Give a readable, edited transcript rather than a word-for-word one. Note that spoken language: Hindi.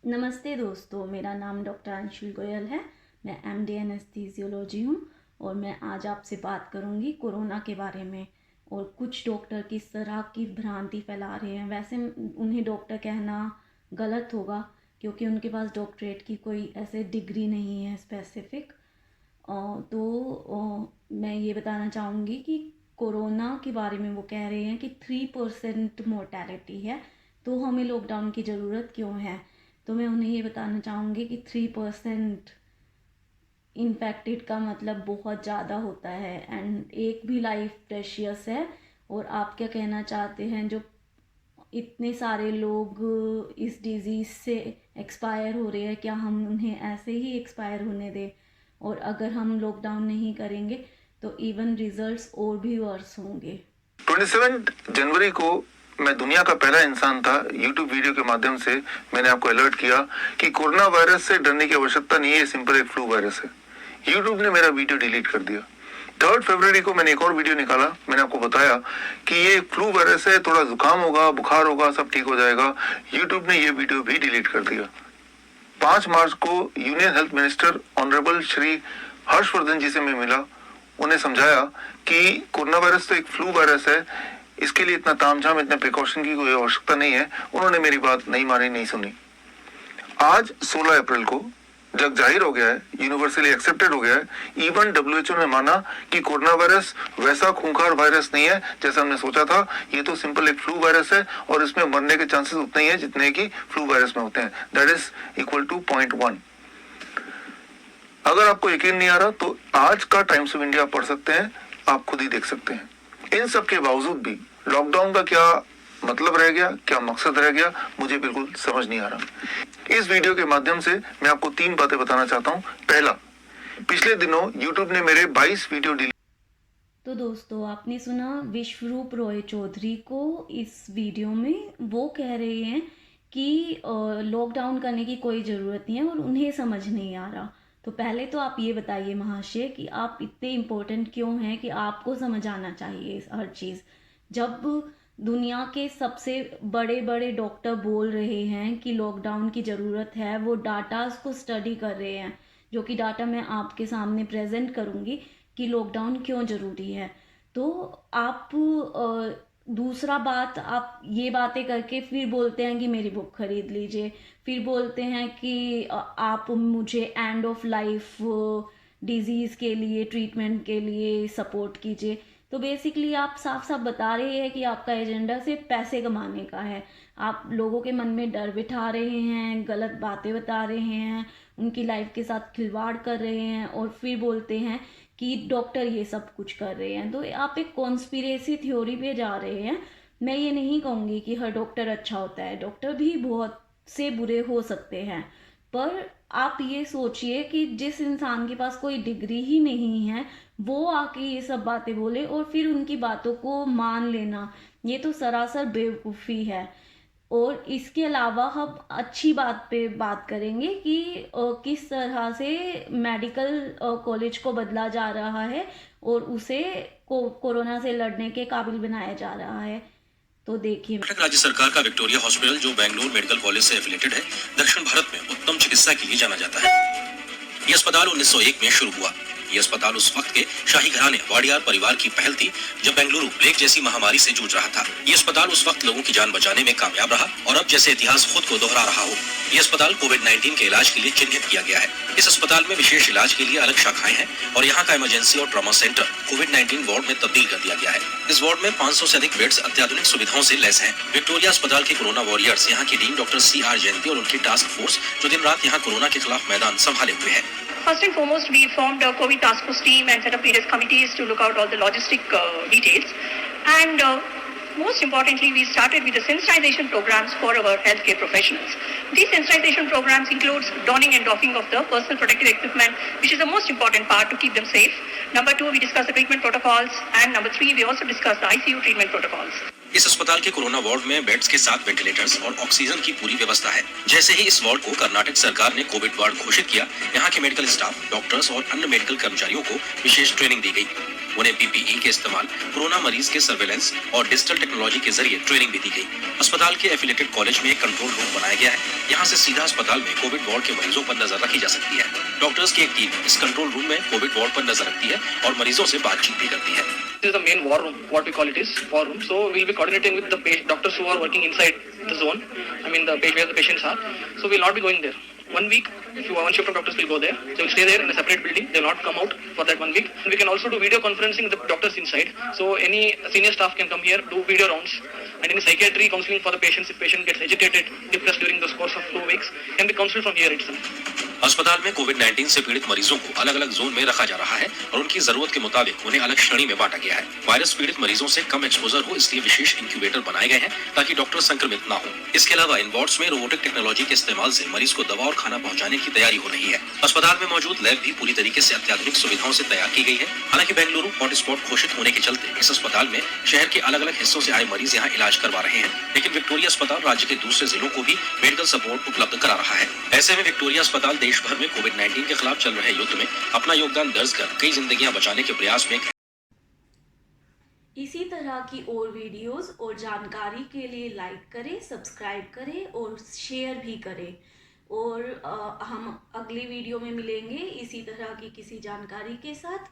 नमस्ते दोस्तों, मेरा नाम डॉक्टर अंशुल गोयल है। मैं एमडी एनेस्थीसियोलॉजी हूँ और मैं आज आपसे बात करूँगी कोरोना के बारे में। और कुछ डॉक्टर किस तरह की भ्रांति फैला रहे हैं। वैसे उन्हें डॉक्टर कहना गलत होगा क्योंकि उनके पास डॉक्टरेट की कोई ऐसे डिग्री नहीं है स्पेसिफिक। मैं ये बताना चाहूँगी कि कोरोना के बारे में वो कह रहे हैं कि 3% मोर्टेलिटी है, तो हमें लॉकडाउन की ज़रूरत क्यों है। तो मैं उन्हें ये बताना चाहूँगी कि 3% इन्फेक्टेड का मतलब बहुत ज़्यादा होता है एंड एक भी लाइफ प्रेशियस है। और आप क्या कहना चाहते हैं, जो इतने सारे लोग इस डिज़ीज़ से एक्सपायर हो रहे हैं, क्या हम उन्हें ऐसे ही एक्सपायर होने दें। और अगर हम लॉकडाउन नहीं करेंगे तो इवन रिजल्ट्स और भी वर्स होंगे। 27 जनवरी को मैं दुनिया का पहला इंसान था, यूट्यूब वीडियो के माध्यम से मैंने आपको अलर्ट किया कि कोरोना वायरस से डरने की आवश्यकता नहीं है, सिंपल एक फ्लू वायरस है। यूट्यूब ने मेरा वीडियो डिलीट कर दिया। 3 फरवरी को मैंने एक और वीडियो निकाला, मैंने आपको बताया कि ये फ्लू वायरस है, थोड़ा जुकाम होगा, बुखार होगा, सब ठीक हो जाएगा। यूट्यूब ने ये वीडियो भी डिलीट कर दिया। 5 मार्च को union health minister honourable Shri Harshvardhan ji से मैं मिला, उन्हें समझाया कि कोरोना वायरस तो एक फ्लू वायरस है, इसके लिए इतना तामझाम, इतने प्रिकॉशन की कोई आवश्यकता नहीं है। उन्होंने मेरी बात नहीं मानी, नहीं सुनी। आज 16 अप्रैल को जग जाहिर हो गया है, यूनिवर्सली एक्सेप्टेड हो गया है। इवन डब्ल्यूएचओ ने माना कि कोरोना वायरस वैसा खूंखार वायरस नहीं है जैसा हमने सोचा था। ये तो सिंपल एक फ्लू वायरस है और इसमें मरने के चांसेस उतने ही है जितने कि फ्लू वायरस में होते हैं। That is equal to 0.1। अगर आपको यकीन नहीं आ रहा तो आज का टाइम्स ऑफ इंडिया पढ़ सकते हैं, आप खुद ही देख सकते हैं। इन सब के बावजूद भी लॉकडाउन का क्या मतलब रह गया, क्या मकसद रह गया, मुझे बिल्कुल समझ नहीं आ रहा। इस वीडियो के माध्यम से मैं आपको 3 बातें बताना चाहता हूँ। पहला, पिछले दिनों यूट्यूब ने मेरे 22 वीडियो डिलीट। तो दोस्तों, आपने सुना विश्वरूप रॉय चौधरी को इस वीडियो में। वो कह रहे हैं कि लॉकडाउन करने की कोई ज़रूरत नहीं है और उन्हें समझ नहीं आ रहा। तो पहले तो आप ये बताइए महाशय कि आप इतने इम्पोर्टेंट क्यों हैं कि आपको समझ आना चाहिए हर चीज़। जब दुनिया के सबसे बड़े बड़े डॉक्टर बोल रहे हैं कि लॉकडाउन की ज़रूरत है, वो डाटास को स्टडी कर रहे हैं, जो कि डाटा मैं आपके सामने प्रेजेंट करूँगी कि लॉकडाउन क्यों ज़रूरी है। तो आप दूसरा बात, आप ये बातें करके फिर बोलते हैं कि मेरी बुक खरीद लीजिए, फिर बोलते हैं कि आप मुझे एंड ऑफ लाइफ डिजीज़ के लिए, ट्रीटमेंट के लिए सपोर्ट कीजिए। तो बेसिकली आप साफ साफ बता रहे हैं कि आपका एजेंडा सिर्फ पैसे कमाने का है। आप लोगों के मन में डर बिठा रहे हैं, गलत बातें बता रहे हैं, उनकी लाइफ के साथ खिलवाड़ कर रहे हैं और फिर बोलते हैं कि डॉक्टर ये सब कुछ कर रहे हैं। तो आप एक कॉन्स्पिरेसी थ्योरी पे जा रहे हैं। मैं ये नहीं कहूँगी कि हर डॉक्टर अच्छा होता है, डॉक्टर भी बहुत से बुरे हो सकते हैं। पर आप ये सोचिए कि जिस इंसान के पास कोई डिग्री ही नहीं है वो आके ये सब बातें बोले और फिर उनकी बातों को मान लेना, ये तो सरासर बेवकूफ़ी है। और इसके अलावा हम अच्छी बात पे बात करेंगे कि किस तरह से मेडिकल कॉलेज को बदला जा रहा है और उसे कोरोना से लड़ने के काबिल बनाया जा रहा है। तो देखिए, राज्य सरकार का विक्टोरिया हॉस्पिटल, जो बेंगलुरु मेडिकल कॉलेज से एफिलेटेड है, दक्षिण भारत में उत्तम चिकित्सा के लिए जाना जाता है। यह अस्पताल 1901 में शुरू हुआ। यह अस्पताल उस वक्त के शाही घराने वाडियार परिवार की पहल थी, जब बेंगलुरु प्लेग जैसी महामारी से जूझ रहा था। यह अस्पताल उस वक्त लोगों की जान बचाने में कामयाब रहा और अब जैसे इतिहास खुद को दोहरा रहा हो। यह अस्पताल कोविड-19 के इलाज के लिए चिन्हित किया गया है। इस अस्पताल में विशेष इलाज के लिए अलग शाखाएं हैं और यहाँ का इमरजेंसी और ट्रॉमा सेंटर कोविड-19 वार्ड में तब्दील कर दिया गया है। इस वार्ड में 500 से अधिक बेड्स अत्याधुनिक सुविधाओं से लैस हैं। विक्टोरिया अस्पताल के कोरोना वॉरियर्स, यहाँ की डीन डॉक्टर CR जयंती और उनकी टास्क फोर्स, जो दिन रात यहाँ कोरोना के खिलाफ मैदान संभाले हुए है। First and foremost, we formed a COVID task force team and set up various committees to look out all the logistic details. And most importantly, we started with the sensitization programs for our healthcare professionals. These sensitization programs includes donning and doffing of the personal protective equipment, which is the most important part to keep them safe. Number 2, we discuss the treatment protocols, and number 3, we also discuss the ICU treatment protocols. इस अस्पताल के कोरोना वार्ड में बेड्स के साथ वेंटिलेटर्स और ऑक्सीजन की पूरी व्यवस्था है। जैसे ही इस वार्ड को कर्नाटक सरकार ने कोविड वार्ड घोषित किया, यहाँ के मेडिकल स्टाफ, डॉक्टर्स और अन्य मेडिकल कर्मचारियों को विशेष ट्रेनिंग दी गई। उन्हें पीपीई के इस्तेमाल, कोरोना मरीज के सर्वेलेंस और डिजिटल टेक्नोलॉजी के जरिए ट्रेनिंग भी दी गई। अस्पताल के एफिलेटेड कॉलेज में एक कंट्रोल रूम बनाया गया है। यहाँ से सीधा अस्पताल में कोविड वार्ड के मरीजों पर नजर रखी जा सकती है। डॉक्टर्स की एक टीम इस कंट्रोल रूम में कोविड वार्ड पर नजर रखती है और मरीजों से बातचीत भी करती है। This is the main war room, what we call it is war room. So we'll be coordinating with the doctors who are working inside the zone. I mean where the patients are. So we'll not be going there. 1 week, one shift of doctors will go there. They will stay there in a separate building. They will not come out for that 1 week. And we can also do video conferencing with the doctors inside. So any senior staff can come here, do video rounds. And any psychiatry counseling for the patients, if patient gets agitated, depressed during the course of 2 weeks, can be counseled from here itself. अस्पताल में कोविड-19 से पीड़ित मरीजों को अलग अलग जोन में रखा जा रहा है और उनकी जरूरत के मुताबिक उन्हें अलग श्रेणी में बांटा गया है। वायरस पीड़ित मरीजों से कम एक्सपोजर हो, इसलिए विशेष इंक्यूबेटर बनाए गए हैं ताकि डॉक्टर संक्रमित ना हो। इसके अलावा इन वार्ड्स में रोबोटिक टेक्नोलॉजी के इस्तेमाल से मरीज को दवा और खाना पहुंचाने की तैयारी हो रही है। अस्पताल में मौजूद लैब भी पूरी तरीके से अत्याधुनिक सुविधाओं से तैयार की गई है। हालांकि बेंगलुरु हॉटस्पॉट घोषित होने के चलते इस अस्पताल में शहर के अलग अलग हिस्सों से आए मरीज यहाँ इलाज करवा रहे हैं, लेकिन विक्टोरिया अस्पताल राज्य के दूसरे जिलों को भी मेडिकल सपोर्ट उपलब्ध करा रहा है। ऐसे में विक्टोरिया अस्पताल देश भर में कोविड-19 के खिलाफ चल रहे युद्ध में अपना योगदान दर्ज कर कई जिंदगियां बचाने के प्रयास में। इसी तरह की और वीडियोस और जानकारी के लिए लाइक करें, सब्सक्राइब करें और शेयर भी करें। और हम अगली वीडियो में मिलेंगे इसी तरह की किसी जानकारी के साथ।